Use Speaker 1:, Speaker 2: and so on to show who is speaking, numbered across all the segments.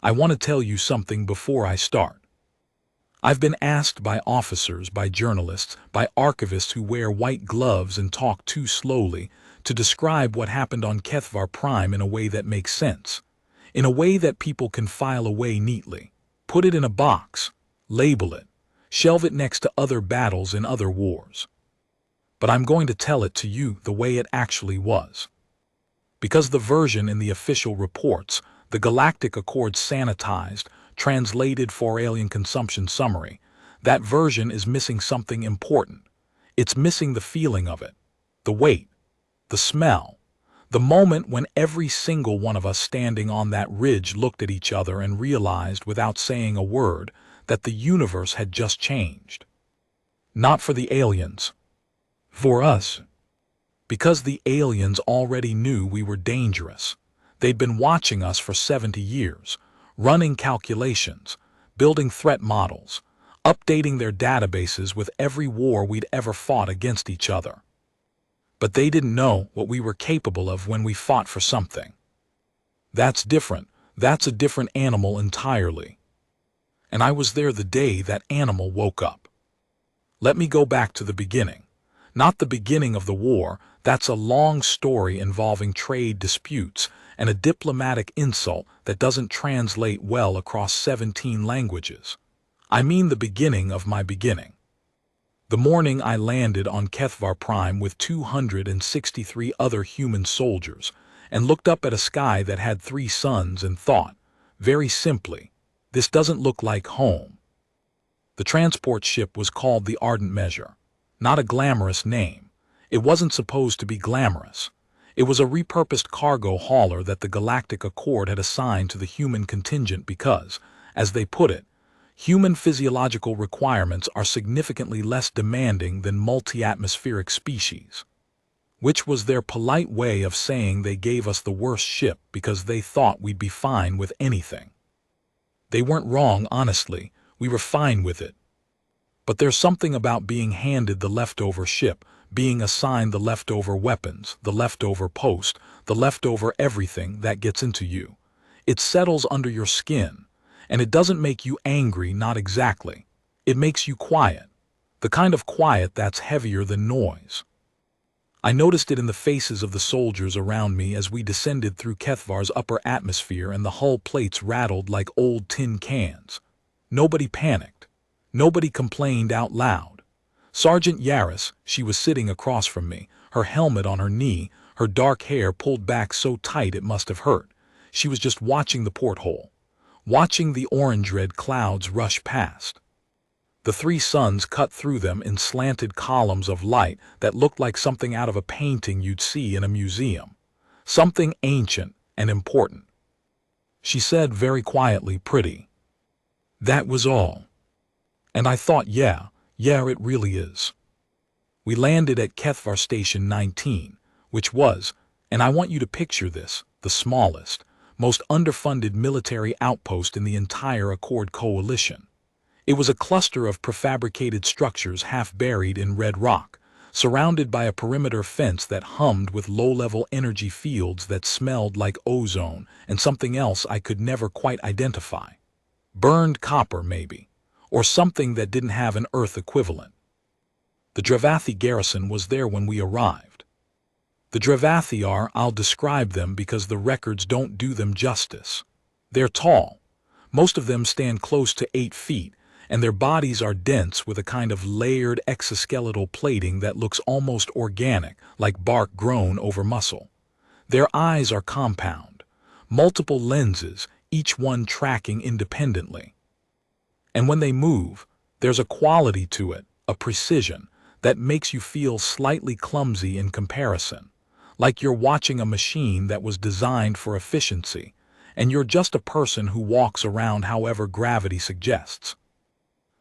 Speaker 1: I want to tell you something before I start. I've been asked by officers, by journalists, by archivists who wear white gloves and talk too slowly to describe what happened on Kethvar Prime in a way that makes sense, in a way that people can file away neatly, put it in a box, label it, shelve it next to other battles in other wars. But I'm going to tell it to you the way it actually was. Because the version in the official reports, the Galactic Accord sanitized, translated for alien consumption summary, that version is missing something important. It's missing the feeling of it, the weight, the smell, the moment when every single one of us standing on that ridge looked at each other and realized without saying a word that the universe had just changed. Not for the aliens. For us. Because the aliens already knew we were dangerous. They'd been watching us for 70 years, running calculations, building threat models, updating their databases with every war we'd ever fought against each other. But they didn't know what we were capable of when we fought for something. That's different. That's a different animal entirely. And I was there the day that animal woke up. Let me go back to the beginning. Not the beginning of the war, that's a long story involving trade disputes and a diplomatic insult that doesn't translate well across 17 languages. I mean the beginning of my beginning. The morning I landed on Kethvar Prime with 263 other human soldiers and looked up at a sky that had 3 suns and thought, very simply, this doesn't look like home. The transport ship was called the Ardent Measure. Not a glamorous name. It wasn't supposed to be glamorous. It was a repurposed cargo hauler that the Galactic Accord had assigned to the human contingent because, as they put it, human physiological requirements are significantly less demanding than multi-atmospheric species. Which was their polite way of saying they gave us the worst ship because they thought we'd be fine with anything. They weren't wrong, honestly. We were fine with it. But there's something about being handed the leftover ship, being assigned the leftover weapons, the leftover post, the leftover everything that gets into you. It settles under your skin, and it doesn't make you angry, not exactly. It makes you quiet, the kind of quiet that's heavier than noise. I noticed it in the faces of the soldiers around me as we descended through Kethvar's upper atmosphere and the hull plates rattled like old tin cans. Nobody panicked. Nobody complained out loud. Sergeant Yaris, she was sitting across from me, her helmet on her knee, her dark hair pulled back so tight it must have hurt. She was just watching the porthole, watching the orange-red clouds rush past. The 3 suns cut through them in slanted columns of light that looked like something out of a painting you'd see in a museum. Something ancient and important. She said very quietly, pretty. That was all. And I thought, yeah, it really is. We landed at Kethvar Station 19, which was, and I want you to picture this, the smallest, most underfunded military outpost in the entire Accord coalition. It was a cluster of prefabricated structures half buried in red rock, surrounded by a perimeter fence that hummed with low-level energy fields that smelled like ozone and something else I could never quite identify. Burned copper, maybe. Or something that didn't have an Earth equivalent. The Dravathi garrison was there when we arrived. The Dravathi are, I'll describe them because the records don't do them justice. They're tall. Most of them stand close to 8 feet, and their bodies are dense with a kind of layered exoskeletal plating that looks almost organic, like bark grown over muscle. Their eyes are compound, multiple lenses, each one tracking independently. And when they move, there's a quality to it, a precision, that makes you feel slightly clumsy in comparison, like you're watching a machine that was designed for efficiency, and you're just a person who walks around however gravity suggests.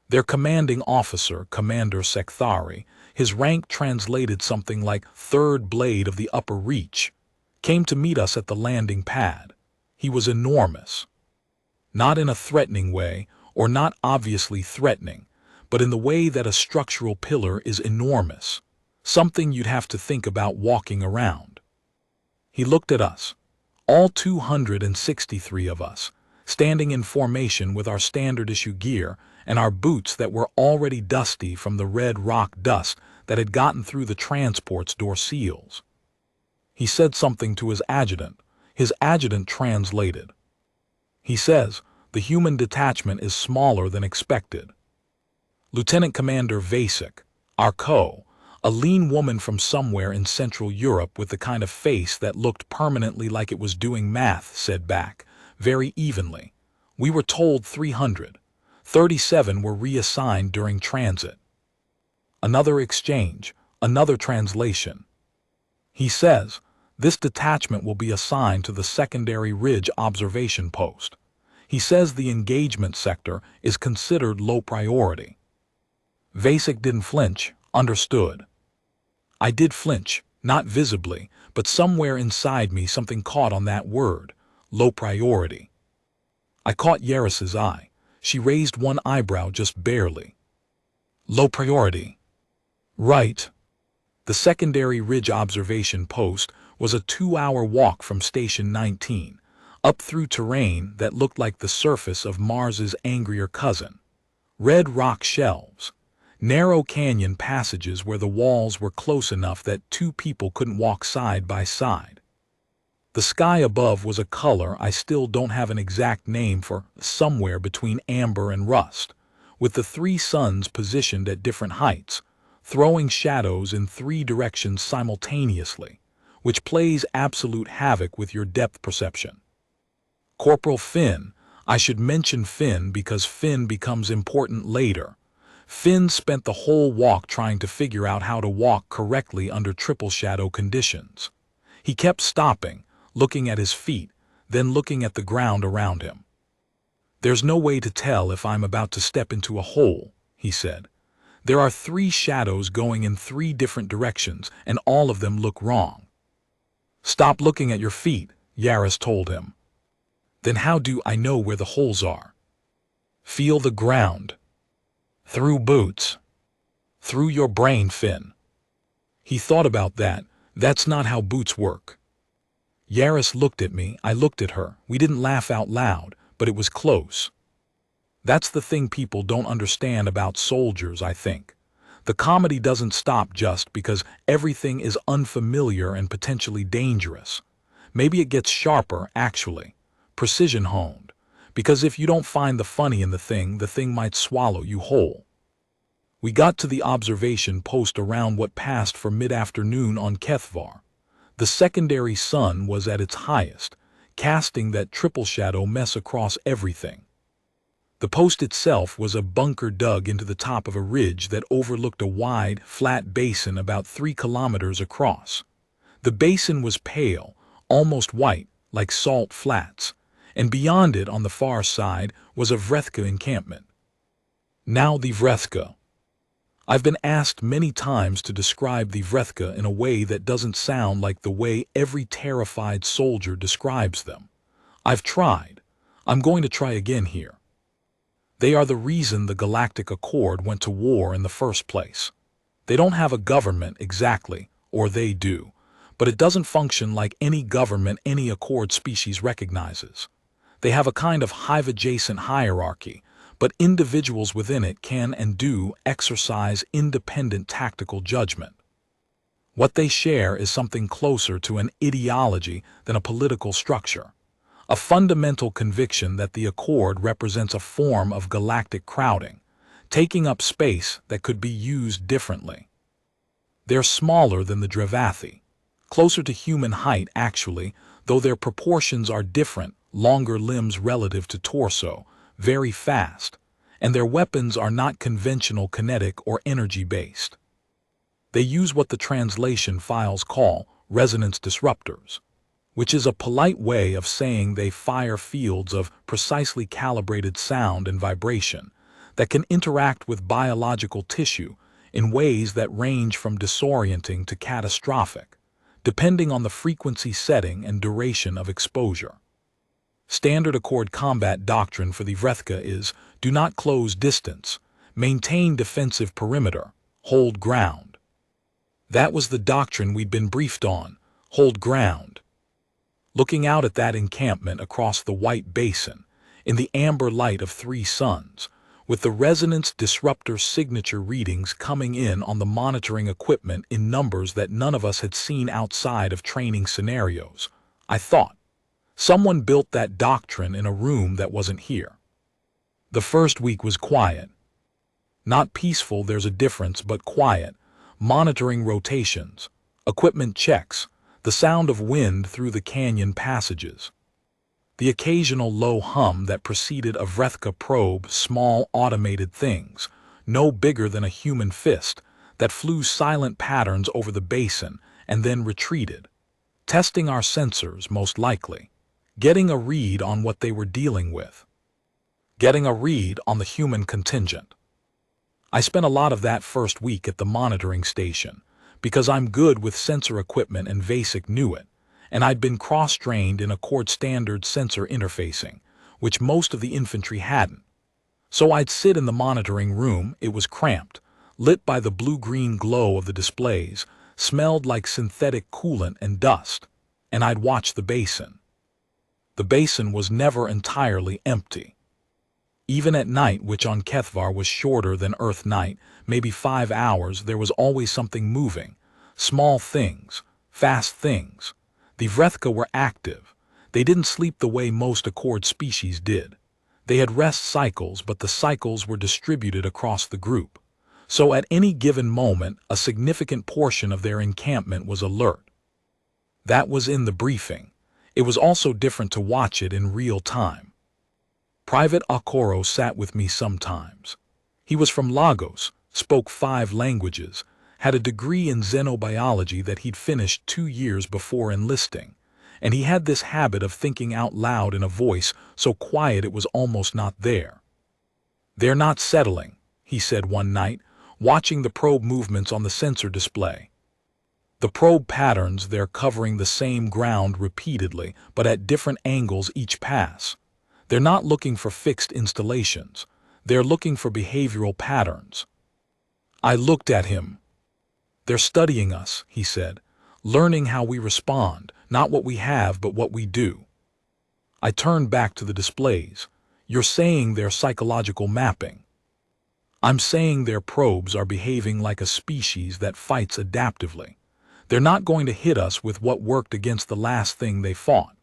Speaker 1: Their commanding officer, Commander Sekthari, his rank translated something like third blade of the upper reach, came to meet us at the landing pad. He was enormous. Not in a threatening way, or not obviously threatening, but in the way that a structural pillar is enormous, something you'd have to think about walking around. He looked at us, all 263 of us, standing in formation with our standard issue gear and our boots that were already dusty from the red rock dust that had gotten through the transport's door seals. He said something to his adjutant. His adjutant translated. He says, "The human detachment is smaller than expected." Lieutenant Commander Vasek, our a lean woman from somewhere in Central Europe with the kind of face that looked permanently like it was doing math, said back, very evenly, "We were told 300. 37 were reassigned during transit." Another exchange, another translation. He says, "This detachment will be assigned to the secondary ridge observation post." He says the engagement sector is considered low priority. Vasek didn't flinch, understood. I did flinch, not visibly, but somewhere inside me something caught on that word, low priority. I caught Yaris's eye. She raised one eyebrow just barely. Low priority. Right. The secondary ridge observation post was a 2-hour walk from Station 19, up through terrain that looked like the surface of Mars's angrier cousin. Red rock shelves. Narrow canyon passages where the walls were close enough that two people couldn't walk side by side. The sky above was a color I still don't have an exact name for, somewhere between amber and rust, with the three suns positioned at different heights, throwing shadows in 3 directions simultaneously, which plays absolute havoc with your depth perception. Corporal Finn, I should mention Finn because Finn becomes important later. Finn spent the whole walk trying to figure out how to walk correctly under triple shadow conditions. He kept stopping, looking at his feet, then looking at the ground around him. "There's no way to tell if I'm about to step into a hole," he said. "There are 3 shadows going in 3 different directions, and all of them look wrong." "Stop looking at your feet," Yaris told him. "Then how do I know where the holes are?" "Feel the ground." "Through boots." "Through your brain, Finn." He thought about that. "That's not how boots work." Yaris looked at me, I looked at her. We didn't laugh out loud, but it was close. That's the thing people don't understand about soldiers, I think. The comedy doesn't stop just because everything is unfamiliar and potentially dangerous. Maybe it gets sharper, actually, precision honed, because if you don't find the funny in the thing might swallow you whole. We got to the observation post around what passed for mid-afternoon on Kethvar. The secondary sun was at its highest, casting that triple shadow mess across everything. The post itself was a bunker dug into the top of a ridge that overlooked a wide, flat basin about 3 kilometers across. The basin was pale, almost white, like salt flats, and beyond it on the far side was a Vrethka encampment. Now the Vrethka. I've been asked many times to describe the Vrethka in a way that doesn't sound like the way every terrified soldier describes them. I've tried. I'm going to try again here. They are the reason the Galactic Accord went to war in the first place. They don't have a government exactly, or they do, but it doesn't function like any government any Accord species recognizes. They have a kind of hive-adjacent hierarchy, but individuals within it can and do exercise independent tactical judgment. What they share is something closer to an ideology than a political structure, a fundamental conviction that the Accord represents a form of galactic crowding, taking up space that could be used differently. They're smaller than the Dravathi, closer to human height actually, though their proportions are different, longer limbs relative to torso, very fast, and their weapons are not conventional kinetic or energy-based. They use what the translation files call resonance disruptors, which is a polite way of saying they fire fields of precisely calibrated sound and vibration that can interact with biological tissue in ways that range from disorienting to catastrophic, depending on the frequency setting and duration of exposure. Standard Accord combat doctrine for the Vrethka is, do not close distance, maintain defensive perimeter, hold ground. That was the doctrine we'd been briefed on, hold ground. Looking out at that encampment across the white basin, in the amber light of 3 suns, with the resonance disruptor signature readings coming in on the monitoring equipment in numbers that none of us had seen outside of training scenarios. I thought, someone built that doctrine in a room that wasn't here. The first week was quiet. Not peaceful, there's a difference, but quiet. Monitoring rotations, equipment checks, the sound of wind through the canyon passages. The occasional low hum that preceded a Vrethka probe, small automated things, no bigger than a human fist, that flew silent patterns over the basin and then retreated. Testing our sensors, most likely. Getting a read on what they were dealing with. Getting a read on the human contingent. I spent a lot of that first week at the monitoring station, because I'm good with sensor equipment and VASIC knew it, and I'd been cross-trained in Accord standard sensor interfacing, which most of the infantry hadn't. So I'd sit in the monitoring room. It was cramped, lit by the blue-green glow of the displays, smelled like synthetic coolant and dust, and I'd watch the basin. The basin was never entirely empty. Even at night, which on Kethvar was shorter than Earth night, maybe 5 hours, there was always something moving. Small things, fast things. The Vrethka were active. They didn't sleep the way most Accord species did. They had rest cycles, but the cycles were distributed across the group. So at any given moment, a significant portion of their encampment was alert. That was in the briefing. It was also different to watch it in real time. Private Akoro sat with me sometimes. He was from Lagos, spoke 5 languages, had a degree in xenobiology that he'd finished 2 years before enlisting, and he had this habit of thinking out loud in a voice so quiet it was almost not there. "They're not settling," he said one night, watching the probe movements on the sensor display. The probe patterns, they're covering the same ground repeatedly, but at different angles each pass. They're not looking for fixed installations. They're looking for behavioral patterns. I looked at him. "They're studying us," he said, "learning how we respond, not what we have, but what we do." I turned back to the displays. "You're saying they're psychological mapping." "I'm saying their probes are behaving like a species that fights adaptively. They're not going to hit us with what worked against the last thing they fought.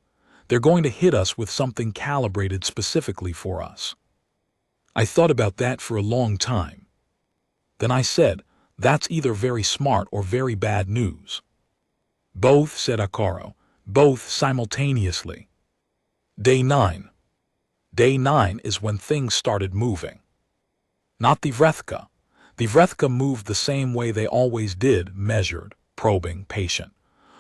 Speaker 1: They're going to hit us with something calibrated specifically for us." I thought about that for a long time. Then I said, "That's either very smart or very bad news." "Both," said Akaro, "both simultaneously." Day 9. Day 9 is when things started moving. Not the Vrethka. The Vrethka moved the same way they always did, measured, probing, patient.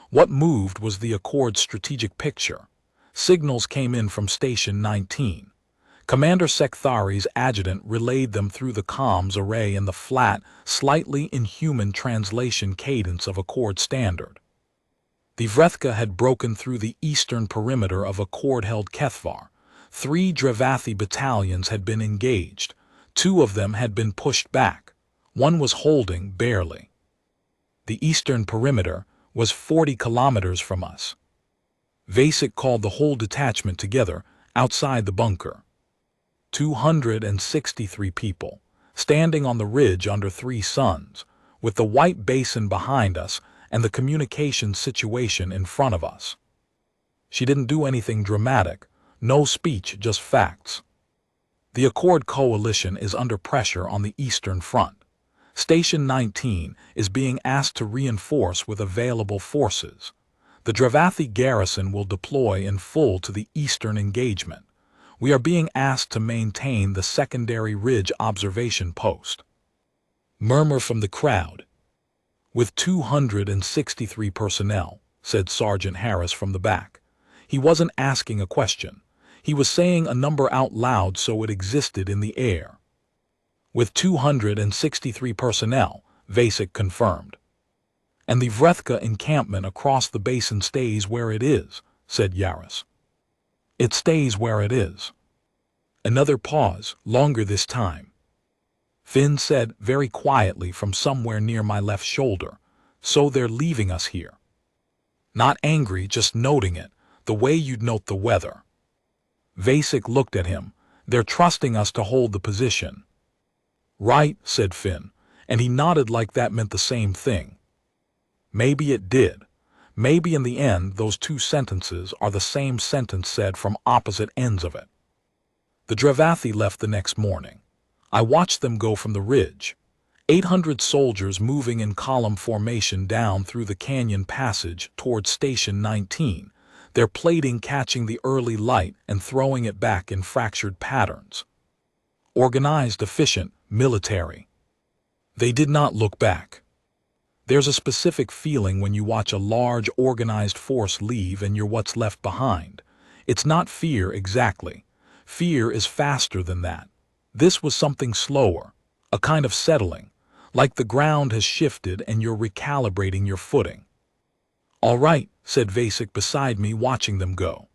Speaker 1: What moved was the Accord strategic picture. Signals came in from Station 19. Commander Sekthari's adjutant relayed them through the comms array in the flat, slightly inhuman translation cadence of Accord standard. The Vrethka had broken through the eastern perimeter of Accord-held Kethvar. 3 Dravathi battalions had been engaged. 2 of them had been pushed back. 1 was holding, barely. The eastern perimeter was 40 kilometers from us. Vasek called the whole detachment together outside the bunker. 263 people, standing on the ridge under 3 suns, with the white basin behind us and the communication situation in front of us. She didn't do anything dramatic, no speech, just facts. The Accord coalition is under pressure on the Eastern Front. Station 19 is being asked to reinforce with available forces. The Dravathi garrison will deploy in full to the eastern engagement. We are being asked to maintain the secondary ridge observation post. Murmur from the crowd. "With 263 personnel," said Sergeant Harris from the back. He wasn't asking a question. He was saying a number out loud so it existed in the air. "With 263 personnel," Vasek confirmed. "And the Vrethka encampment across the basin stays where it is," said Yaris. "It stays where it is." Another pause, longer this time. Finn said very quietly from somewhere near my left shoulder, "So they're leaving us here." Not angry, just noting it, the way you'd note the weather. Vasek looked at him, They're trusting us to hold the position." "Right," said Finn, and he nodded like that meant the same thing. Maybe it did. Maybe in the end those two sentences are the same sentence said from opposite ends of it. The Dravathi left the next morning. I watched them go from the ridge. 800 soldiers moving in column formation down through the canyon passage toward Station 19, their plating catching the early light and throwing it back in fractured patterns. Organized, efficient, military. They did not look back. There's a specific feeling when you watch a large, organized force leave and you're what's left behind. It's not fear exactly. Fear is faster than that. This was something slower, a kind of settling, like the ground has shifted and you're recalibrating your footing. "All right," said Vasek beside me, watching them go.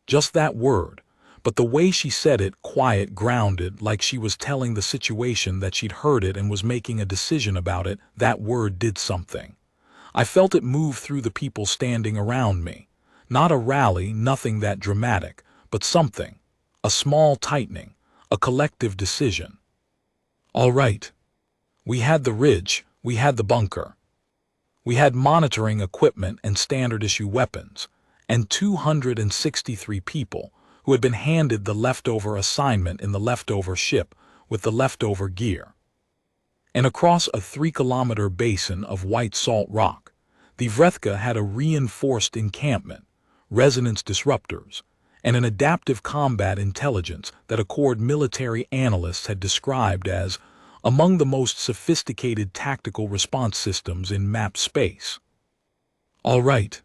Speaker 1: Just that word, but the way she said it, quiet, grounded, like she was telling the situation that she'd heard it and was making a decision about it, that word did something. I felt it move through the people standing around me. Not a rally, nothing that dramatic, but something. A small tightening, a collective decision. All right. We had the ridge, we had the bunker. We had monitoring equipment and standard-issue weapons, and 263 people who had been handed the leftover assignment in the leftover ship with the leftover gear. And across a 3-kilometer basin of white salt rock, the Vrethka had a reinforced encampment, resonance disruptors, and an adaptive combat intelligence that Accord military analysts had described as among the most sophisticated tactical response systems in map space. All right.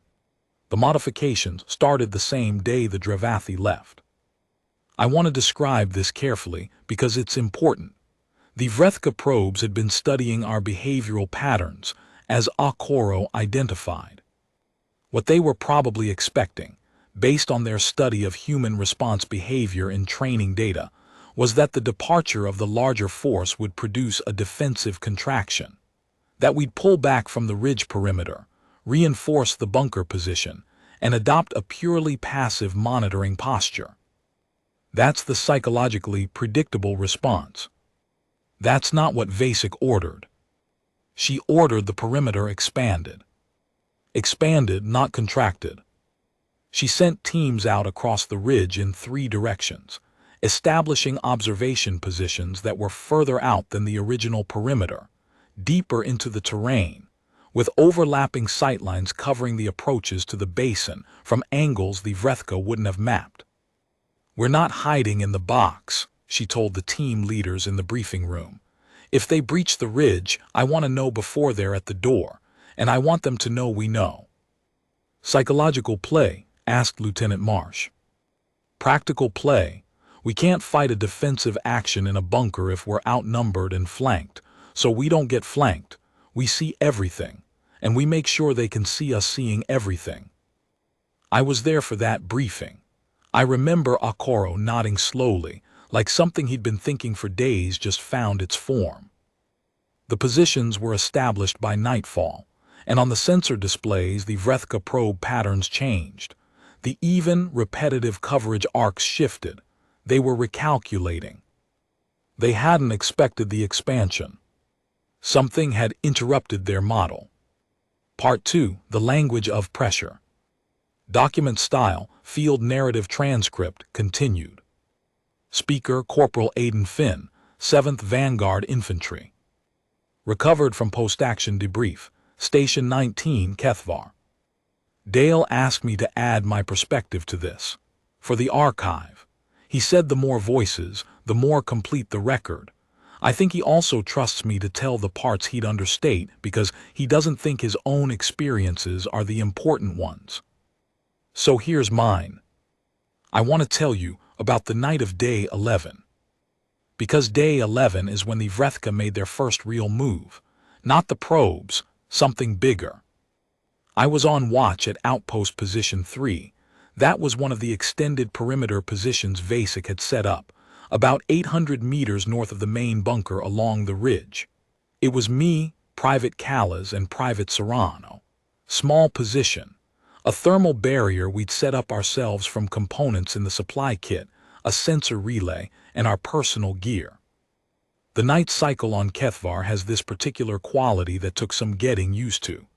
Speaker 1: The modifications started the same day the Dravathi left. I want to describe this carefully because it's important. The Vrethka probes had been studying our behavioral patterns, as Akoro identified. What they were probably expecting, based on their study of human response behavior in training data, was that the departure of the larger force would produce a defensive contraction, that we'd pull back from the ridge perimeter, reinforce the bunker position, and adopt a purely passive monitoring posture. That's the psychologically predictable response. That's not what Vasek ordered. She ordered the perimeter expanded. Expanded, not contracted. She sent teams out across the ridge in 3 directions, establishing observation positions that were further out than the original perimeter, deeper into the terrain, with overlapping sightlines covering the approaches to the basin from angles the Vrethka wouldn't have mapped. "We're not hiding in the box," she told the team leaders in the briefing room. "If they breach the ridge, I want to know before they're at the door, and I want them to know we know." "Psychological play?" asked Lieutenant Marsh. "Practical play. We can't fight a defensive action in a bunker if we're outnumbered and flanked, so we don't get flanked. We see everything, and we make sure they can see us seeing everything." I was there for that briefing. I remember Akoro nodding slowly, like something he'd been thinking for days just found its form. The positions were established by nightfall, and on the sensor displays the Vrethka probe patterns changed. The even, repetitive coverage arcs shifted. They were recalculating. They hadn't expected the expansion. Something had interrupted their model. Part 2, the language of pressure. Document style, field narrative transcript, continued. Speaker Corporal Aidan Finn, 7th Vanguard Infantry. Recovered from post-action debrief, Station 19, Kethvar. Dale asked me to add my perspective to this. For the archive. He said the more voices, the more complete the record. I think he also trusts me to tell the parts he'd understate because he doesn't think his own experiences are the important ones. So here's mine. I want to tell you about the night of Day 11. Because Day 11 is when the Vrethka made their first real move. Not the probes, something bigger. I was on watch at Outpost Position 3. That was one of the extended perimeter positions Vasek had set up, about 800 meters north of the main bunker along the ridge. It was me, Private Callas, and Private Serrano. Small position. A thermal barrier we'd set up ourselves from components in the supply kit, a sensor relay, and our personal gear. The night cycle on Kethvar has this particular quality that took some getting used to.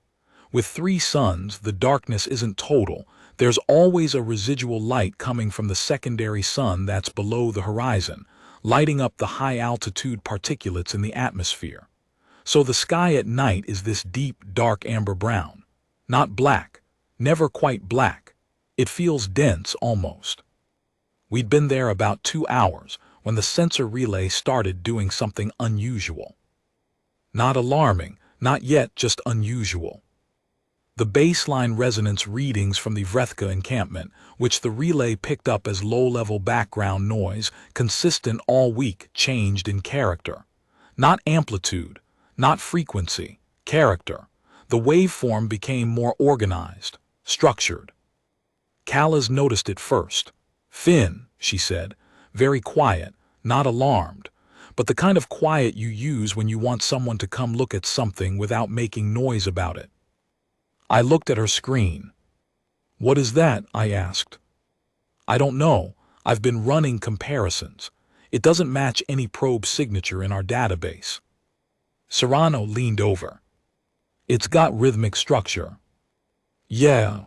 Speaker 1: With 3 suns, the darkness isn't total. There's always a residual light coming from the secondary sun that's below the horizon, lighting up the high-altitude particulates in the atmosphere. So the sky at night is this deep, dark amber brown. Not black, never quite black. It feels dense almost. We'd been there about 2 hours when the sensor relay started doing something unusual. Not alarming, not yet, just unusual. The baseline resonance readings from the Vrethka encampment, which the relay picked up as low-level background noise, consistent all week, changed in character. Not amplitude, not frequency, character. The waveform became more organized, structured. Callas noticed it first. "Finn," she said, very quiet, not alarmed, but the kind of quiet you use when you want someone to come look at something without making noise about it. I looked at her screen. "What is that?" I asked. "I don't know. I've been running comparisons. It doesn't match any probe signature in our database." Serrano leaned over. "It's got rhythmic structure." "Yeah.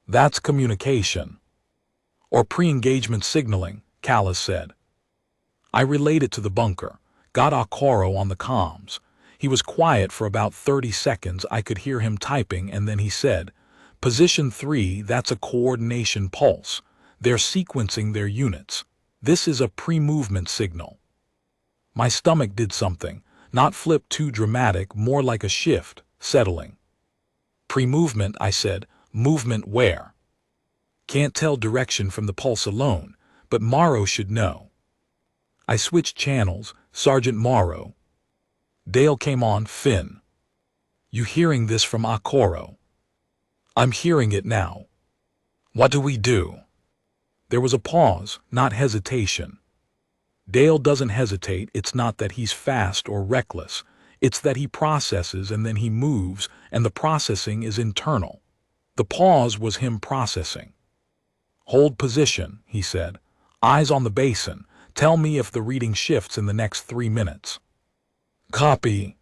Speaker 1: That's communication." "Or pre-engagement signaling," Callas said. I relayed it to the bunker, got Akoro on the comms. He was quiet for about 30 seconds. I could hear him typing, and then he said, "Position 3, that's a coordination pulse. They're sequencing their units. This is a pre-movement signal." My stomach did something, not flip too dramatic, more like a shift, settling. "Pre-movement," I said. "Movement where?" "Can't tell direction from the pulse alone, but Morrow should know." I switched channels. "Sergeant Morrow." Dale came on. "Finn. You hearing this from Akoro?" "I'm hearing it now." "What do we do?" There was a pause, not hesitation. Dale doesn't hesitate. It's not that he's fast or reckless. It's that he processes and then he moves, and the processing is internal. The pause was him processing. "Hold position," he said. "Eyes on the basin. Tell me if the reading shifts in the next 3 minutes." "Copy."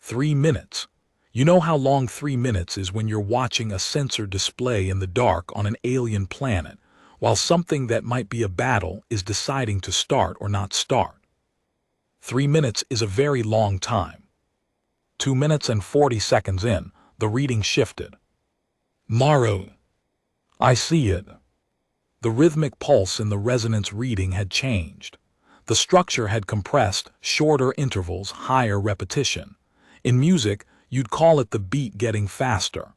Speaker 1: 3 minutes. You know how long 3 minutes is when you're watching a sensor display in the dark on an alien planet, while something that might be a battle is deciding to start or not start. 3 minutes is a very long time. 2 minutes and 40 seconds in, the reading shifted. "Morrow." "I see it." The rhythmic pulse in the resonance reading had changed. The structure had compressed, shorter intervals, higher repetition. In music, you'd call it the beat getting faster.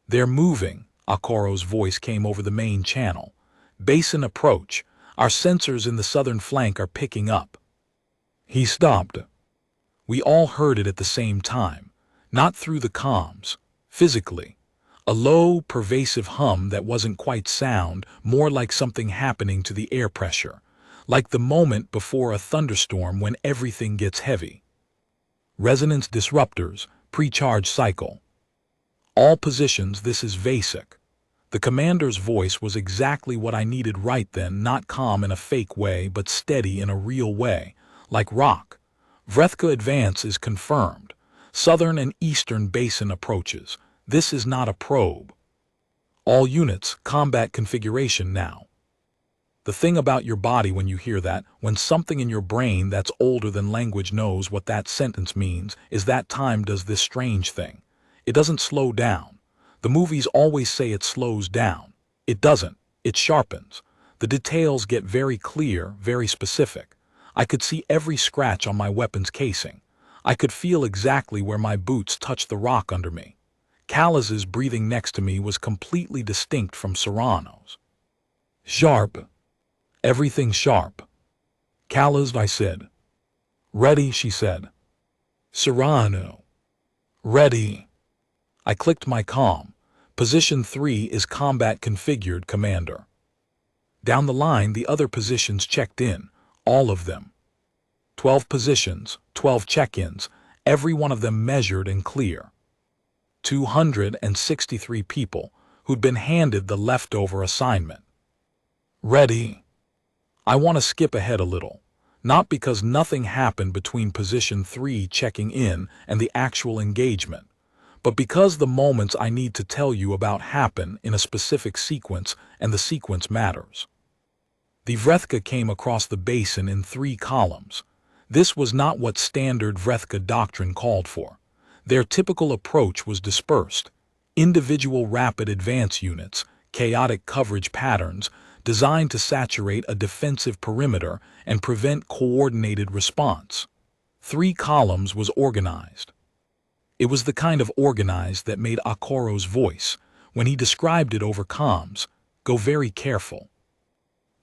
Speaker 1: "They're moving," Akoro's voice came over the main channel. "Basin approach. Our sensors in the southern flank are picking up." He stopped. We all heard it at the same time, not through the comms, physically. A low, pervasive hum that wasn't quite sound, more like something happening to the air pressure, like the moment before a thunderstorm when everything gets heavy. Resonance disruptors, pre-charge cycle. "All positions, this is Vasek." The commander's voice was exactly what I needed right then, not calm in a fake way, but steady in a real way, like rock. "Vrethka advance is confirmed. Southern and eastern basin approaches. This is not a probe. All units, combat configuration now." The thing about your body when you hear that, when something in your brain that's older than language knows what that sentence means, is that time does this strange thing. It doesn't slow down. The movies always say it slows down. It doesn't. It sharpens. The details get very clear, very specific. I could see every scratch on my weapon's casing. I could feel exactly where my boots touched the rock under me. Callas's breathing next to me was completely distinct from Serrano's. "Sharp. Everything sharp." "Callas," I said. "Ready," she said. "Serrano." "Ready." I clicked my comm. "Position 3 is combat configured, Commander." Down the line, the other positions checked in, all of them. 12 positions, 12 check-ins, every one of them measured and clear. 263 people who'd been handed the leftover assignment. "Ready." I want to skip ahead a little, not because nothing happened between position 3 checking in and the actual engagement, but because the moments I need to tell you about happen in a specific sequence, and the sequence matters. The Vrethka came across the basin in 3 columns. This was not what standard Vrethka doctrine called for. Their typical approach was dispersed. Individual rapid advance units, chaotic coverage patterns, designed to saturate a defensive perimeter and prevent coordinated response. 3 columns was organized. It was the kind of organized that made Okoro's voice, when he described it over comms, go very careful.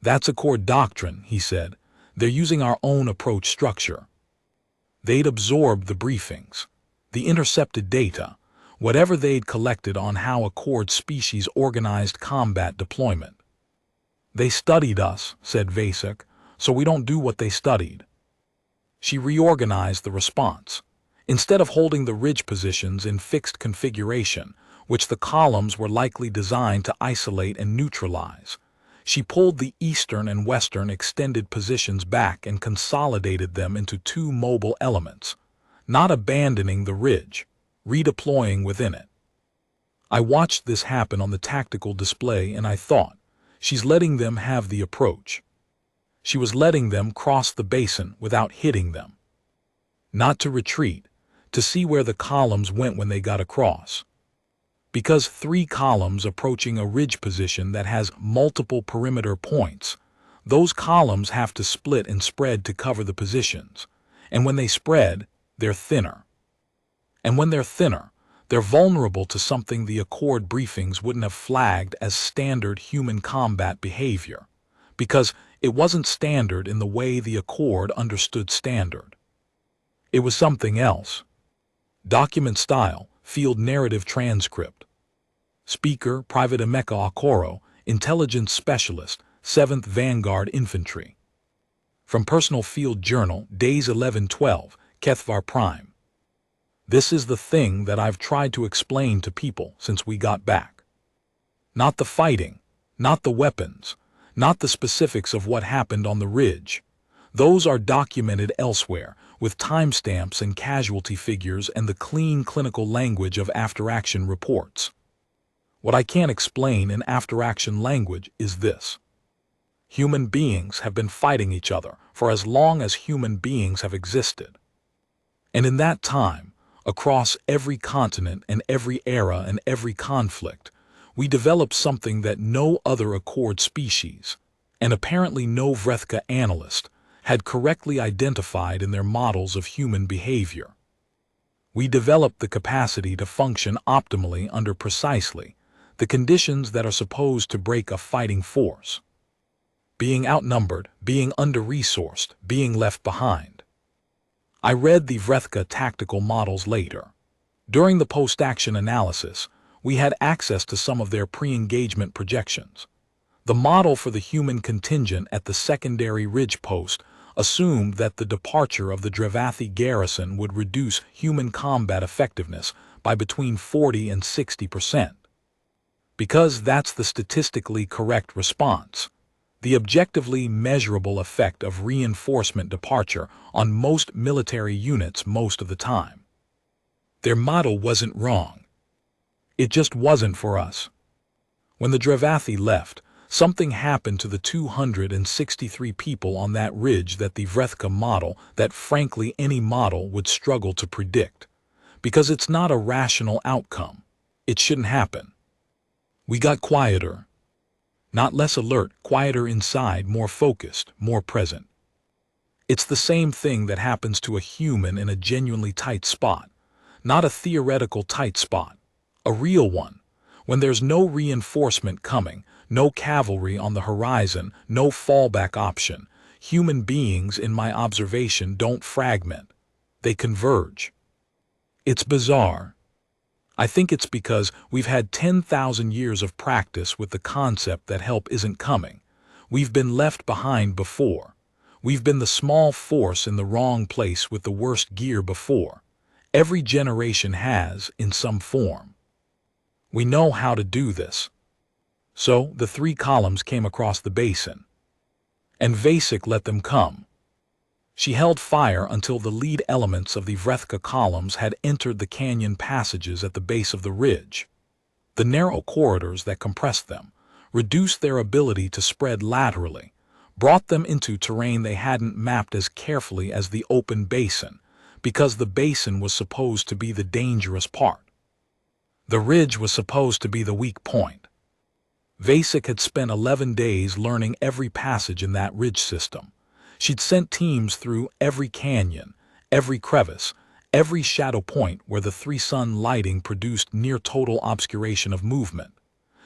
Speaker 1: That's a core doctrine, he said. They're using our own approach structure. They'd absorbed the briefings, the intercepted data, whatever they'd collected on how Accord species organized combat deployment. They studied us, said Vasek, so we don't do what they studied. She reorganized the response. Instead of holding the ridge positions in fixed configuration, which the columns were likely designed to isolate and neutralize, she pulled the eastern and western extended positions back and consolidated them into 2 mobile elements, not abandoning the ridge, redeploying within it. I watched this happen on the tactical display and I thought, she's letting them have the approach. She was letting them cross the basin without hitting them. Not to retreat, to see where the columns went when they got across. Because 3 columns approaching a ridge position that has multiple perimeter points, those columns have to split and spread to cover the positions. And when they spread, they're thinner. And when they're thinner, they're vulnerable to something the Accord briefings wouldn't have flagged as standard human combat behavior, because it wasn't standard in the way the Accord understood standard. It was something else. Document style, field narrative transcript. Speaker, Private Emeka Okoro, Intelligence Specialist, 7th Vanguard Infantry. From Personal Field Journal, Days 11-12, Kethvar Prime. This is the thing that I've tried to explain to people since we got back. Not the fighting, not the weapons, not the specifics of what happened on the ridge. Those are documented elsewhere, with timestamps and casualty figures and the clean clinical language of after-action reports. What I can't explain in after-action language is this. Human beings have been fighting each other for as long as human beings have existed. And in that time, across every continent and every era and every conflict, we developed something that no other Accord species, and apparently no Vrethka analyst, had correctly identified in their models of human behavior. We developed the capacity to function optimally under precisely the conditions that are supposed to break a fighting force. Being outnumbered, being under-resourced, being left behind. I read the Vrethka tactical models later. During the post-action analysis, we had access to some of their pre-engagement projections. The model for the human contingent at the secondary ridge post assumed that the departure of the Dravathi garrison would reduce human combat effectiveness by between 40 and 60%. Because that's the statistically correct response, the objectively measurable effect of reinforcement departure on most military units most of the time. Their model wasn't wrong. It just wasn't for us. When the Dravathi left, something happened to the 263 people on that ridge that the Vrethka model, that frankly any model would struggle to predict. Because it's not a rational outcome. It shouldn't happen. We got quieter. Not less alert, quieter inside, more focused, more present. It's the same thing that happens to a human in a genuinely tight spot. Not a theoretical tight spot. A real one. When there's no reinforcement coming, no cavalry on the horizon, no fallback option, human beings, in my observation, don't fragment. They converge. It's bizarre. I think it's because we've had 10,000 years of practice with the concept that help isn't coming. We've been left behind before. We've been the small force in the wrong place with the worst gear before. Every generation has, in some form. We know how to do this. So the 3 columns came across the basin. and Vasek let them come. She held fire until the lead elements of the Vrethka columns had entered the canyon passages at the base of the ridge. The narrow corridors that compressed them, reduced their ability to spread laterally, brought them into terrain they hadn't mapped as carefully as the open basin, because the basin was supposed to be the dangerous part. The ridge was supposed to be the weak point. Vasek had spent 11 days learning every passage in that ridge system. She'd sent teams through every canyon, every crevice, every shadow point where the three-sun lighting produced near-total obscuration of movement.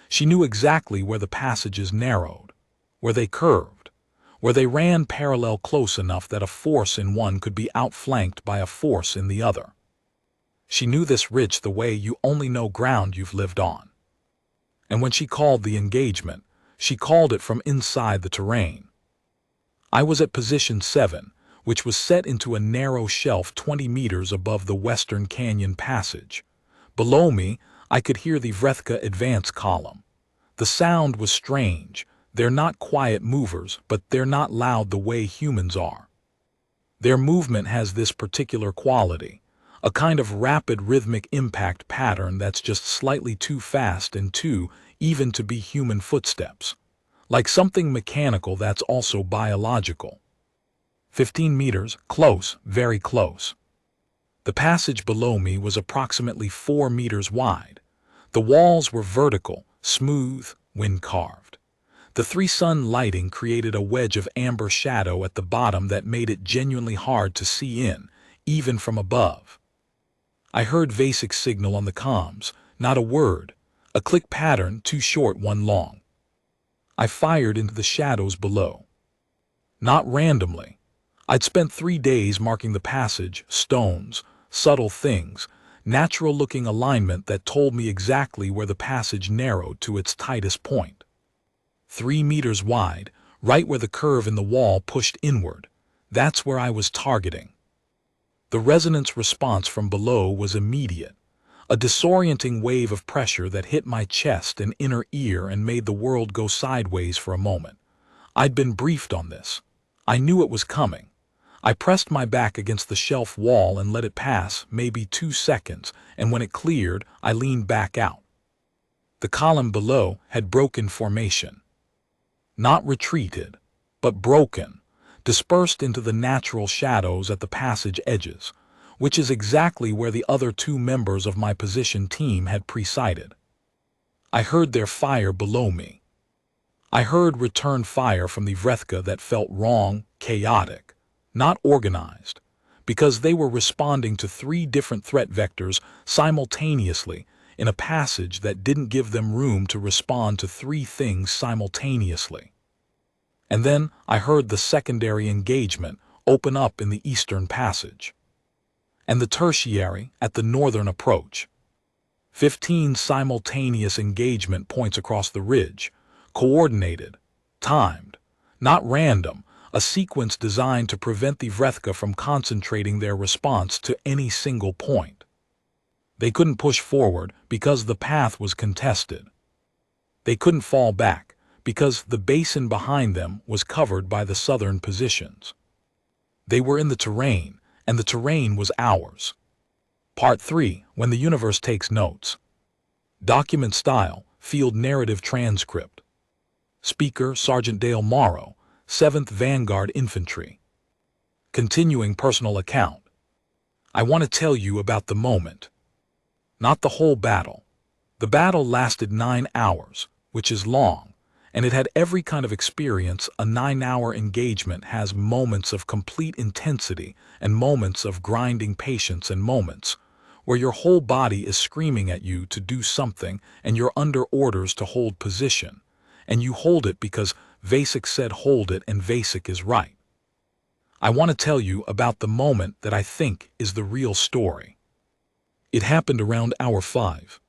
Speaker 1: She knew exactly where the passages narrowed, where they curved, where they ran parallel close enough that a force in one could be outflanked by a force in the other. She knew this ridge the way you only know ground you've lived on. And when she called the engagement, she called it from inside the terrain. I was at position 7, which was set into a narrow shelf 20 meters above the western canyon passage. Below me, I could hear the Vrethka advance column. The sound was strange. They're not quiet movers, but they're not loud the way humans are. Their movement has this particular quality, a kind of rapid rhythmic impact pattern that's just slightly too fast and too even to be human footsteps. Like something mechanical that's also biological. 15 meters, close, very close. The passage below me was approximately 4 meters wide. The walls were vertical, smooth, wind-carved. The three-sun lighting created a wedge of amber shadow at the bottom that made it genuinely hard to see in, even from above. I heard Vasek's signal on the comms, not a word, a click pattern too short, one long. I fired into the shadows below. Not randomly. I'd spent 3 days marking the passage, stones, subtle things, natural-looking alignment that told me exactly where the passage narrowed to its tightest point. 3 meters wide, right where the curve in the wall pushed inward. That's where I was targeting. The resonance response from below was immediate. A disorienting wave of pressure that hit my chest and inner ear and made the world go sideways for a moment. I'd been briefed on this. I knew it was coming. I pressed my back against the shelf wall and let it pass, maybe 2 seconds, and when it cleared, I leaned back out. The column below had broken formation. Not retreated, but broken, dispersed into the natural shadows at the passage edges, which is exactly where the other 2 members of my position team had presided. I heard their fire below me. I heard return fire from the Vrethka that felt wrong, chaotic, not organized, because they were responding to 3 different threat vectors simultaneously in a passage that didn't give them room to respond to 3 things simultaneously. And then I heard the secondary engagement open up in the eastern passage. And the tertiary at the northern approach. 15 simultaneous engagement points across the ridge, coordinated, timed, not random, a sequence designed to prevent the Vrethka from concentrating their response to any single point. They couldn't push forward because the path was contested. They couldn't fall back because the basin behind them was covered by the southern positions. They were in the terrain, and the terrain was ours. Part 3, When the Universe Takes Notes. Document style, field narrative transcript. Speaker, Sergeant Dale Morrow, 7th Vanguard Infantry. Continuing personal account. I want to tell you about the moment. Not the whole battle. The battle lasted 9 hours, which is long, and it had every kind of experience a 9-hour engagement has: moments of complete intensity and moments of grinding patience and moments where your whole body is screaming at you to do something and you're under orders to hold position, and you hold it because Vasek said hold it and Vasek is right. I want to tell you about the moment that I think is the real story. It happened around hour 5.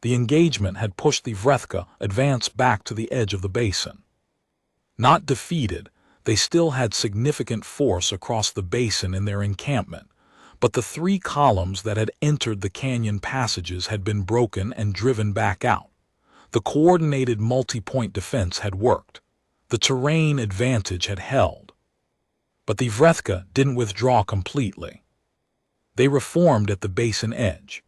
Speaker 1: The engagement had pushed the Vrethka advance back to the edge of the basin. Not defeated, they still had significant force across the basin in their encampment, but the 3 columns that had entered the canyon passages had been broken and driven back out. The coordinated multi-point defense had worked. The terrain advantage had held. But the Vrethka didn't withdraw completely. They reformed at the basin edge.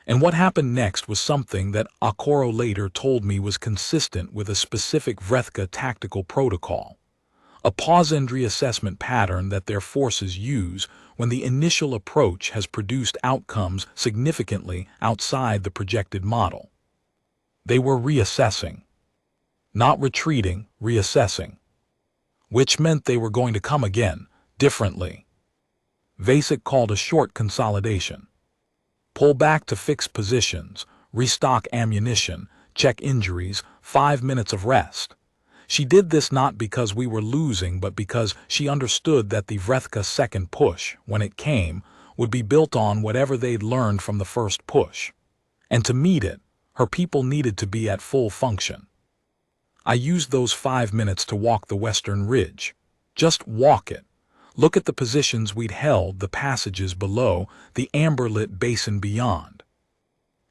Speaker 1: And what happened next was something that Akoro later told me was consistent with a specific Vrethka tactical protocol, a pause and reassessment pattern that their forces use when the initial approach has produced outcomes significantly outside the projected model. They were reassessing. Not retreating, reassessing. Which meant they were going to come again, differently. Vasek called a short consolidation. Pull back to fix positions, restock ammunition, check injuries, 5 minutes of rest. She did this not because we were losing, but because she understood that the Vrethka's second push, when it came, would be built on whatever they'd learned from the first push. And to meet it, her people needed to be at full function. I used those 5 minutes to walk the western ridge. Just walk it. Look at the positions we'd held, the passages below, the amber-lit basin beyond.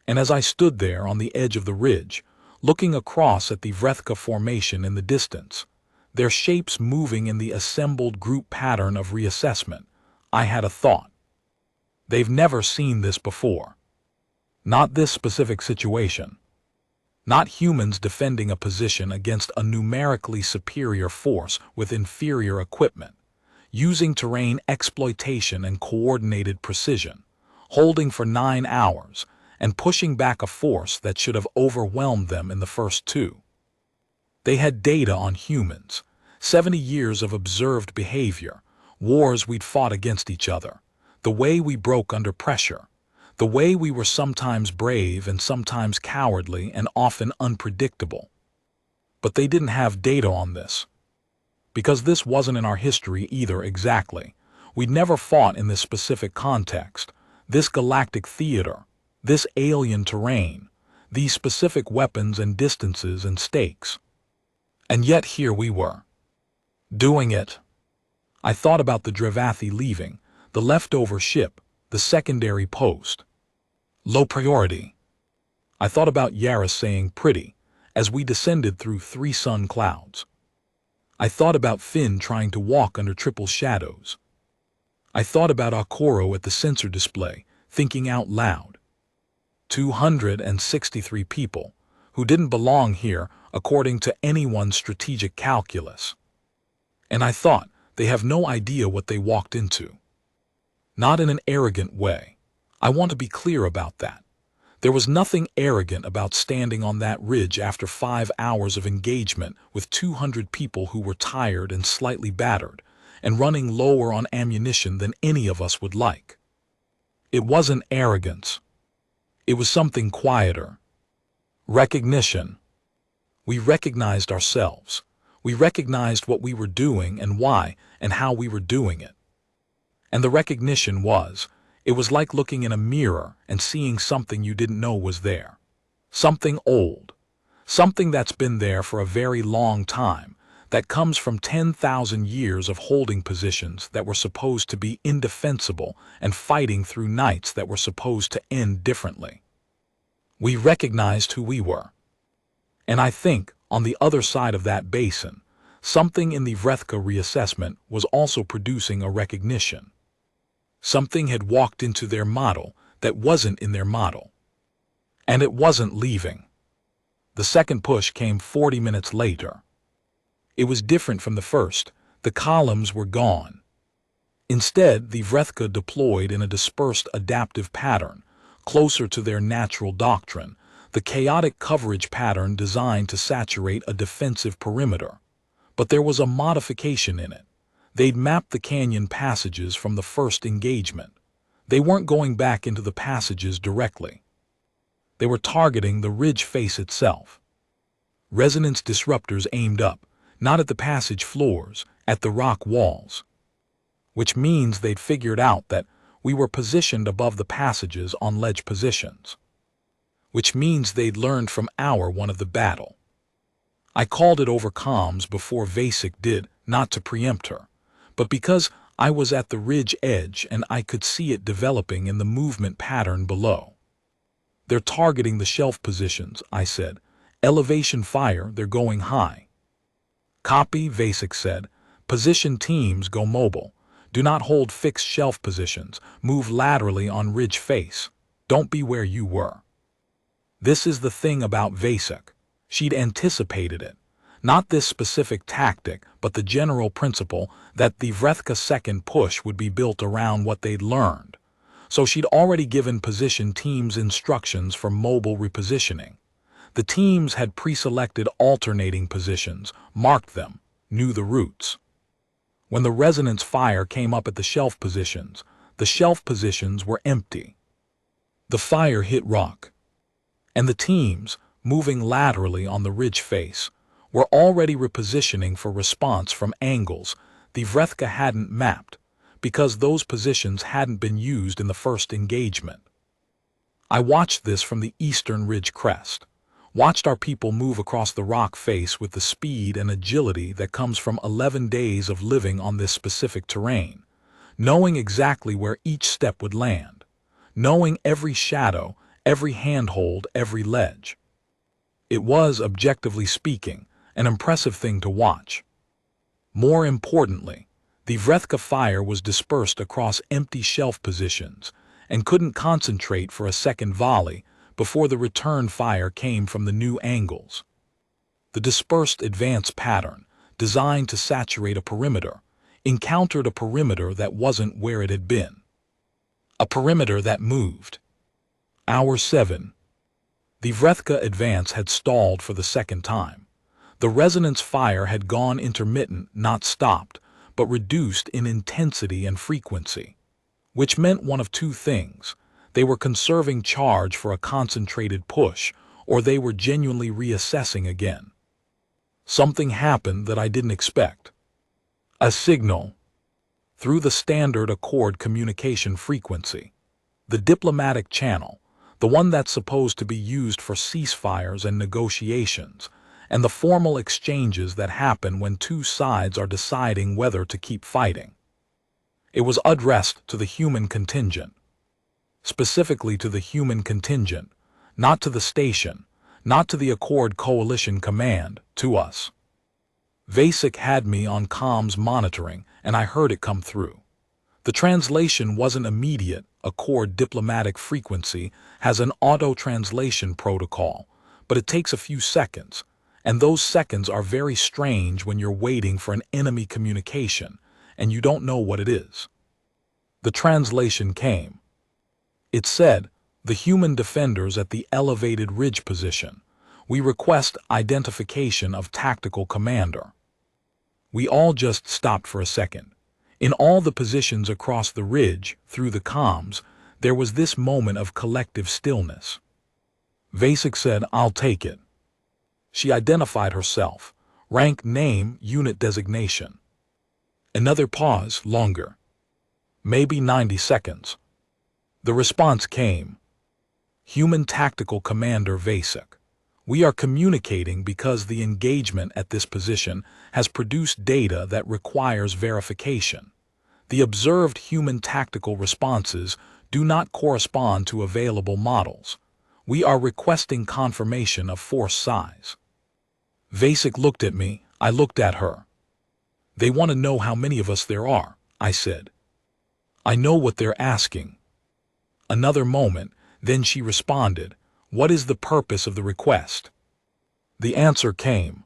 Speaker 1: And as I stood there on the edge of the ridge, looking across at the Vrethka formation in the distance, their shapes moving in the assembled group pattern of reassessment, I had a thought. They've never seen this before. Not this specific situation. Not humans defending a position against a numerically superior force with inferior equipment, using terrain exploitation and coordinated precision, holding for 9 hours, and pushing back a force that should have overwhelmed them in the first 2. They had data on humans, 70 years of observed behavior, wars we'd fought against each other, the way we broke under pressure, the way we were sometimes brave and sometimes cowardly and often unpredictable. But they didn't have data on this. Because this wasn't in our history either exactly. We'd never fought in this specific context, this galactic theater, this alien terrain, these specific weapons and distances and stakes. And yet here we were. Doing it. I thought about the Drevathi leaving, the leftover ship, the secondary post. Low priority. I thought about Yaris saying pretty, as we descended through 3 sun clouds. I thought about Finn trying to walk under triple shadows. I thought about Akoro at the sensor display, thinking out loud. 263 people, who didn't belong here according to anyone's strategic calculus. And I thought, they have no idea what they walked into. Not in an arrogant way. I want to be clear about that. There was nothing arrogant about standing on that ridge after 5 hours of engagement with 200 people who were tired and slightly battered, and running lower on ammunition than any of us would like. It wasn't arrogance. It was something quieter. Recognition. We recognized ourselves. We recognized what we were doing and why and how we were doing it. And the recognition was, it was like looking in a mirror and seeing something you didn't know was there. Something old. Something that's been there for a very long time, that comes from 10,000 years of holding positions that were supposed to be indefensible and fighting through nights that were supposed to end differently. We recognized who we were. And I think, on the other side of that basin, something in the Vrethka reassessment was also producing a recognition. Something had walked into their model that wasn't in their model. And it wasn't leaving. The second push came 40 minutes later. It was different from the first. The columns were gone. Instead, the Vrethka deployed in a dispersed adaptive pattern, closer to their natural doctrine, the chaotic coverage pattern designed to saturate a defensive perimeter. But there was a modification in it. They'd mapped the canyon passages from the first engagement. They weren't going back into the passages directly. They were targeting the ridge face itself. Resonance disruptors aimed up, not at the passage floors, at the rock walls. Which means they'd figured out that we were positioned above the passages on ledge positions. Which means they'd learned from our one of the battle. I called it over comms before Vasek did, not to preempt her, but because I was at the ridge edge and I could see it developing in the movement pattern below. They're targeting the shelf positions, I said. Elevation fire, they're going high. Copy, Vasek said. Position teams go mobile. Do not hold fixed shelf positions. Move laterally on ridge face. Don't be where you were. This is the thing about Vasek. She'd anticipated it. Not this specific tactic, but the general principle that the Vrethka second push would be built around what they'd learned. So she'd already given position teams instructions for mobile repositioning. The teams had pre-selected alternating positions, marked them, knew the routes. When the resonance fire came up at the shelf positions were empty. The fire hit rock, and the teams, moving laterally on the ridge face, were already repositioning for response from angles the Vrethka hadn't mapped, because those positions hadn't been used in the first engagement. I watched this from the eastern ridge crest, watched our people move across the rock face with the speed and agility that comes from 11 days of living on this specific terrain, knowing exactly where each step would land, knowing every shadow, every handhold, every ledge. It was, objectively speaking, an impressive thing to watch. More importantly, the Vrethka fire was dispersed across empty shelf positions and couldn't concentrate for a second volley before the return fire came from the new angles. The dispersed advance pattern, designed to saturate a perimeter, encountered a perimeter that wasn't where it had been. A perimeter that moved. Hour 7. The Vrethka advance had stalled for the second time. The resonance fire had gone intermittent, not stopped, but reduced in intensity and frequency, which meant one of two things. They were conserving charge for a concentrated push, or they were genuinely reassessing again. Something happened that I didn't expect. A signal. Through the standard accord communication frequency. The diplomatic channel, the one that's supposed to be used for ceasefires and negotiations, and the formal exchanges that happen when two sides are deciding whether to keep fighting. It was addressed to the human contingent. Specifically to the human contingent, not to the station, not to the Accord Coalition Command, to us. Vasek had me on comms monitoring, and I heard it come through. The translation wasn't immediate. Accord diplomatic frequency has an auto-translation protocol, but it takes a few seconds, and those seconds are very strange when you're waiting for an enemy communication, and you don't know what it is. The translation came. It said, "The human defenders at the elevated ridge position. We request identification of tactical commander." We all just stopped for a second. In all the positions across the ridge, through the comms, there was this moment of collective stillness. Vasek said, "I'll take it." She identified herself, rank, name, unit designation. Another pause, longer. Maybe 90 seconds. The response came. Human Tactical Commander Vasek. We are communicating because the engagement at this position has produced data that requires verification. The observed human tactical responses do not correspond to available models. We are requesting confirmation of force size. Vasek looked at me, I looked at her. They want to know how many of us there are, I said. I know what they're asking. Another moment, then she responded, "What is the purpose of the request?" The answer came.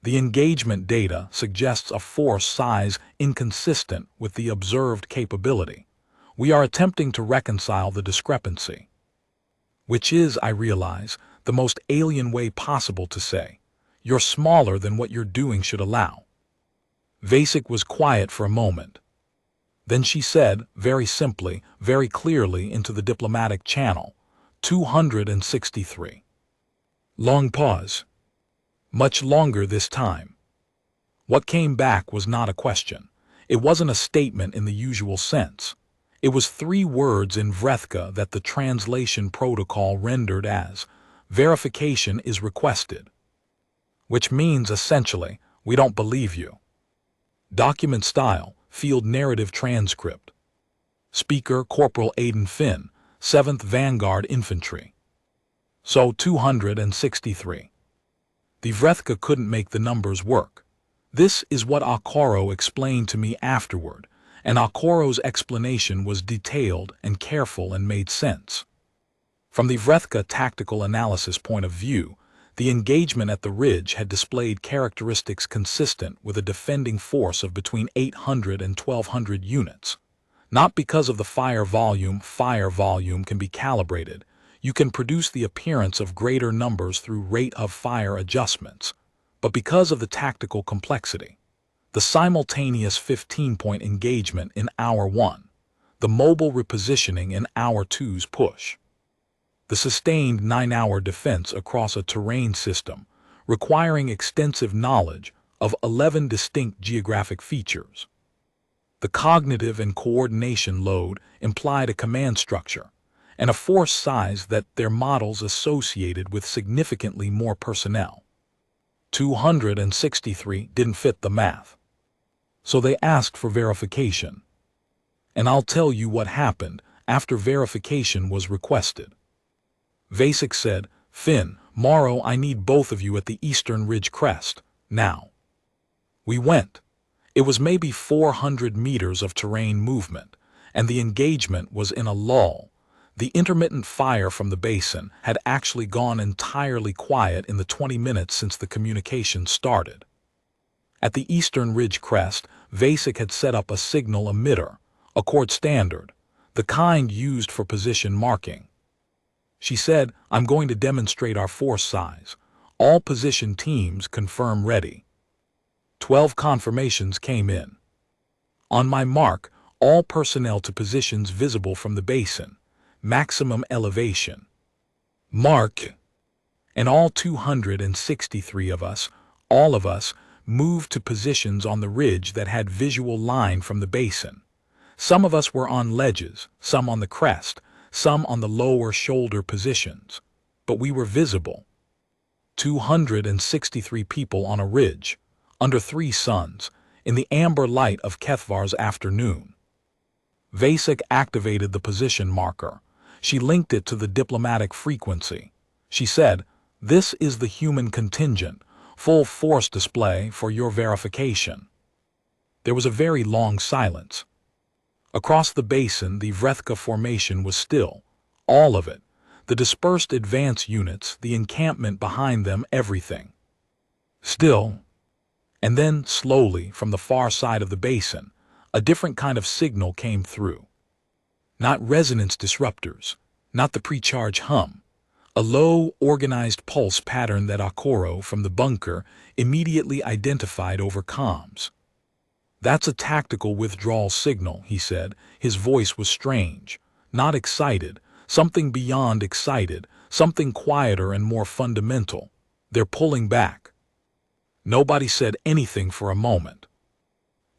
Speaker 1: The engagement data suggests a force size inconsistent with the observed capability. We are attempting to reconcile the discrepancy. Which is, I realize, the most alien way possible to say, "You're smaller than what you're doing should allow." Vasek was quiet for a moment. Then she said, very simply, very clearly into the diplomatic channel, 263. Long pause. Much longer this time. What came back was not a question. It wasn't a statement in the usual sense. It was 3 words in Vrethka that the translation protocol rendered as, "Verification is requested." Which means, essentially, "We don't believe you." Document style, field narrative transcript. Speaker Corporal Aidan Finn, 7th Vanguard Infantry. So 263. The Vrethka couldn't make the numbers work. This is what Akoro explained to me afterward, and Akoro's explanation was detailed and careful and made sense. From the Vrethka tactical analysis point of view, the engagement at the ridge had displayed characteristics consistent with a defending force of between 800 and 1200 units. Not because of the fire volume can be calibrated. You can produce the appearance of greater numbers through rate of fire adjustments, but because of the tactical complexity. The simultaneous 15-point engagement in Hour 1, the mobile repositioning in Hour 2's push, the sustained 9-hour defense across a terrain system requiring extensive knowledge of 11 distinct geographic features. The cognitive and coordination load implied a command structure and a force size that their models associated with significantly more personnel. 263 didn't fit the math. So they asked for verification. And I'll tell you what happened after verification was requested. Vasek said, "Finn, Morrow, I need both of you at the Eastern Ridge crest, now." We went. It was maybe 400 meters of terrain movement, and the engagement was in a lull. The intermittent fire from the basin had actually gone entirely quiet in the 20 minutes since the communication started. At the Eastern Ridge crest, Vasek had set up a signal emitter, a Accord standard, the kind used for position marking. She said, "I'm going to demonstrate our force size. All position teams confirm ready." 12 confirmations came in. On my mark, all personnel to positions visible from the basin, maximum elevation. Mark. And all 263 of us, all of us, moved to positions on the ridge that had visual line from the basin. Some of us were on ledges, some on the crest, some on the lower shoulder positions. But we were visible. 263 people on a ridge, under 3 suns, in the amber light of Kethvar's afternoon. Vasek activated the position marker. She linked it to the diplomatic frequency. She said, "This is the human contingent, full force display for your verification." There was a very long silence. Across the basin, the Vrethka formation was still, all of it, the dispersed advance units, the encampment behind them, everything. Still. And then, slowly, from the far side of the basin, a different kind of signal came through. Not resonance disruptors, not the pre-charge hum. A low, organized pulse pattern that Akoro from the bunker immediately identified over comms. "That's a tactical withdrawal signal," he said. His voice was strange, not excited, something beyond excited, something quieter and more fundamental. "They're pulling back." Nobody said anything for a moment.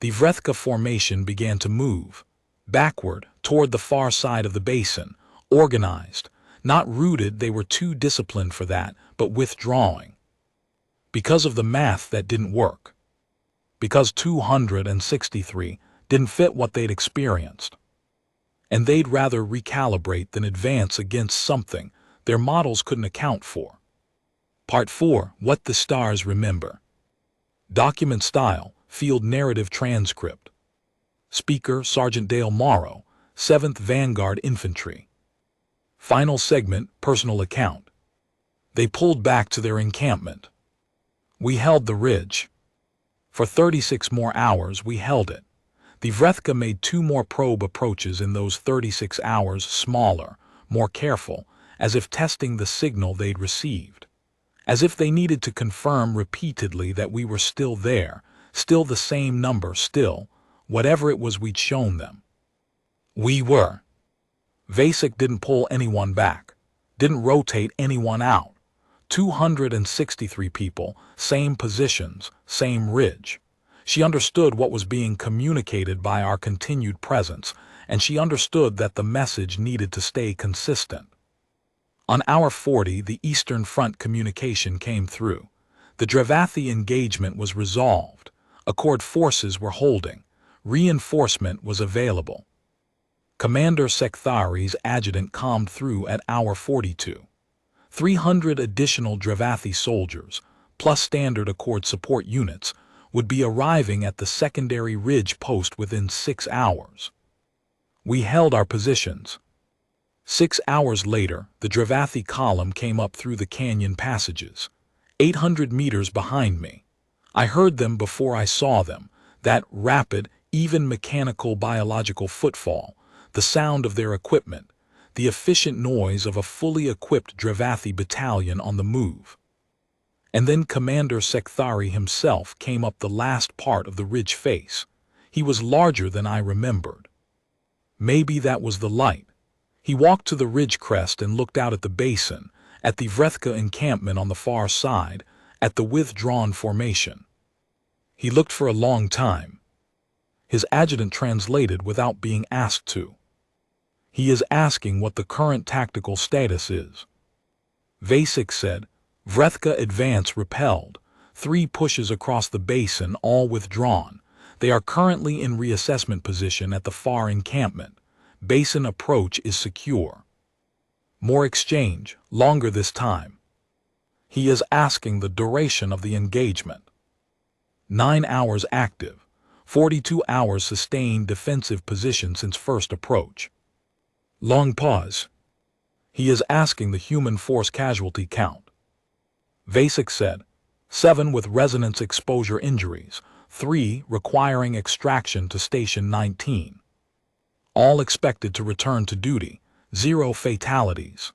Speaker 1: The Vrethka formation began to move, backward, toward the far side of the basin, organized, not rooted, they were too disciplined for that, but withdrawing. Because of the math that didn't work. Because 263 didn't fit what they'd experienced. And they'd rather recalibrate than advance against something their models couldn't account for. Part 4, What the Stars Remember. Document style, field narrative transcript. Speaker, Sergeant Dale Morrow, 7th Vanguard Infantry. Final segment, personal account. They pulled back to their encampment. We held the ridge. For 36 more hours we held it. The Vrethka made 2 more probe approaches in those 36 hours, smaller, more careful, as if testing the signal they'd received. As if they needed to confirm repeatedly that we were still there, still the same number, still, whatever it was we'd shown them. We were. Vasek didn't pull anyone back, didn't rotate anyone out. 263 people, same positions, same ridge. She understood what was being communicated by our continued presence, and she understood that the message needed to stay consistent. On hour 40, the Eastern Front communication came through. The Dravathi engagement was resolved. Accord forces were holding. Reinforcement was available. Commander Sekthari's adjutant calmed through at hour 42. 300 additional Dravathi soldiers, plus standard Accord support units, would be arriving at the secondary ridge post within 6 hours. We held our positions. 6 hours later, the Dravathi column came up through the canyon passages, 800 meters behind me. I heard them before I saw them, that rapid, even mechanical biological footfall, the sound of their equipment, the efficient noise of a fully equipped Dravathi battalion on the move. And then Commander Sekthari himself came up the last part of the ridge face. He was larger than I remembered. Maybe that was the light. He walked to the ridge crest and looked out at the basin, at the Vrethka encampment on the far side, at the withdrawn formation. He looked for a long time. His adjutant translated without being asked to. He is asking what the current tactical status is. Vasek said, Vrethka advance repelled, 3 pushes across the basin, all withdrawn. They are currently in reassessment position at the far encampment. Basin approach is secure. More exchange, longer this time. He is asking the duration of the engagement. 9 hours active, 42 hours sustained defensive position since first approach. Long pause. He is asking the human force casualty count. Vasek said, 7 with resonance exposure injuries, 3 requiring extraction to Station 19. All expected to return to duty, 0 fatalities.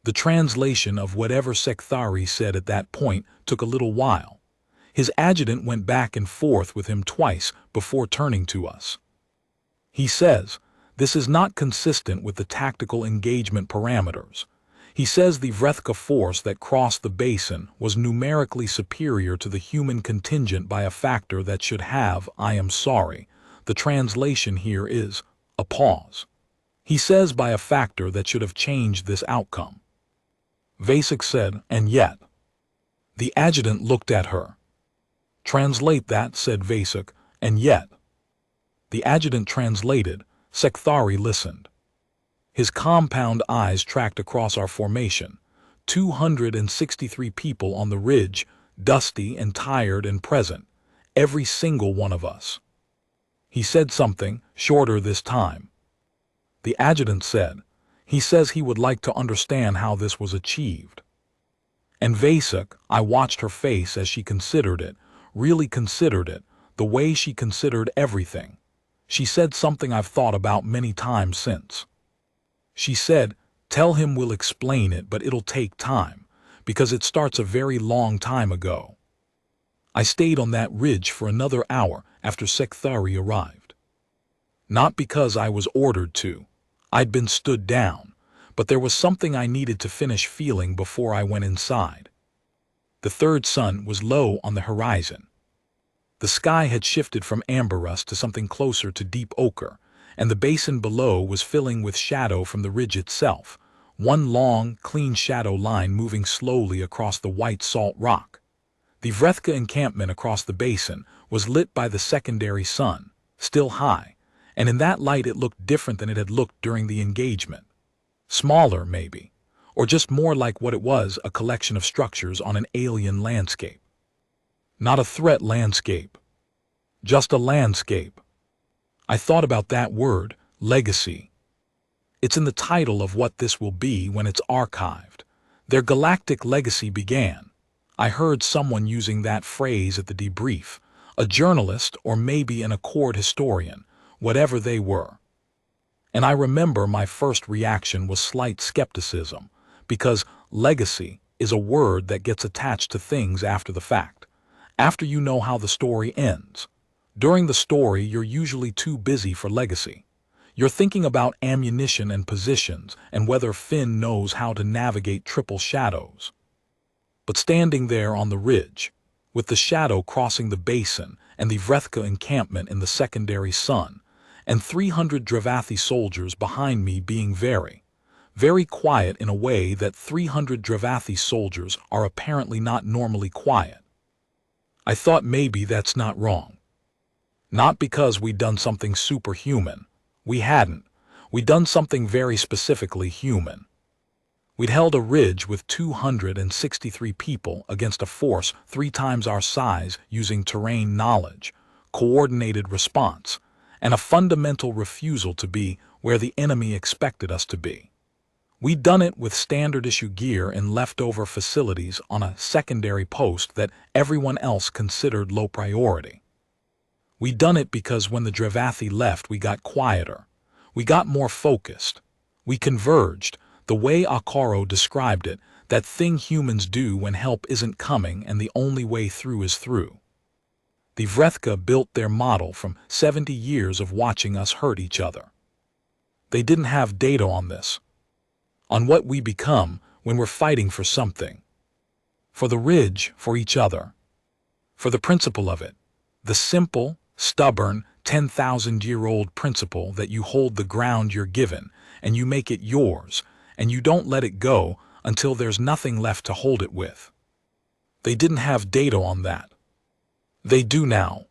Speaker 1: The translation of whatever Sekthari said at that point took a little while. His adjutant went back and forth with him twice before turning to us. He says, this is not consistent with the tactical engagement parameters. He says the Vrethka force that crossed the basin was numerically superior to the human contingent by a factor that should have, I am sorry, the translation here is, a pause. He says by a factor that should have changed this outcome. Vasek said, and yet. The adjutant looked at her. Translate that, said Vasek, and yet. The adjutant translated. Sekthari listened. His compound eyes tracked across our formation. 263 people on the ridge, dusty and tired and present, every single one of us. He said something, shorter this time. The adjutant said, he says he would like to understand how this was achieved. And Vasek, I watched her face as she considered it, really considered it, the way she considered everything. She said something I've thought about many times since. She said, tell him we'll explain it, but it'll take time, because it starts a very long time ago. I stayed on that ridge for another hour after Sekthari arrived. Not because I was ordered to. I'd been stood down, but there was something I needed to finish feeling before I went inside. The third sun was low on the horizon. The sky had shifted from amber rust to something closer to deep ochre, and the basin below was filling with shadow from the ridge itself, one long, clean shadow line moving slowly across the white salt rock. The Vrethka encampment across the basin was lit by the secondary sun, still high, and in that light it looked different than it had looked during the engagement. Smaller, maybe, or just more like what it was, a collection of structures on an alien landscape. Not a threat landscape. Just a landscape. I thought about that word, legacy. It's in the title of what this will be when it's archived. Their galactic legacy began. I heard someone using that phrase at the debrief, a journalist or maybe an Accord historian, whatever they were. And I remember my first reaction was slight skepticism, because legacy is a word that gets attached to things after the fact, after you know how the story ends. During the story, you're usually too busy for legacy. You're thinking about ammunition and positions and whether Finn knows how to navigate triple shadows. But standing there on the ridge, with the shadow crossing the basin and the Vrethka encampment in the secondary sun, and 300 Dravathi soldiers behind me being very, very quiet in a way that 300 Dravathi soldiers are apparently not normally quiet. I thought maybe that's not wrong. Not because we'd done something superhuman. We hadn't. We'd done something very specifically human. We'd held a ridge with 263 people against a force 3 times our size using terrain knowledge, coordinated response, and a fundamental refusal to be where the enemy expected us to be. We'd done it with standard-issue gear in leftover facilities on a secondary post that everyone else considered low priority. We'd done it because when the Dravathi left, we got quieter. We got more focused. We converged, the way Akaro described it, that thing humans do when help isn't coming and the only way through is through. The Vrethka built their model from 70 years of watching us hurt each other. They didn't have data on this, on what we become when we're fighting for something. For the ridge, for each other. For the principle of it, the simple, stubborn, 10,000-year-old principle that you hold the ground you're given and you make it yours, and you don't let it go until there's nothing left to hold it with. They didn't have data on that. They do now.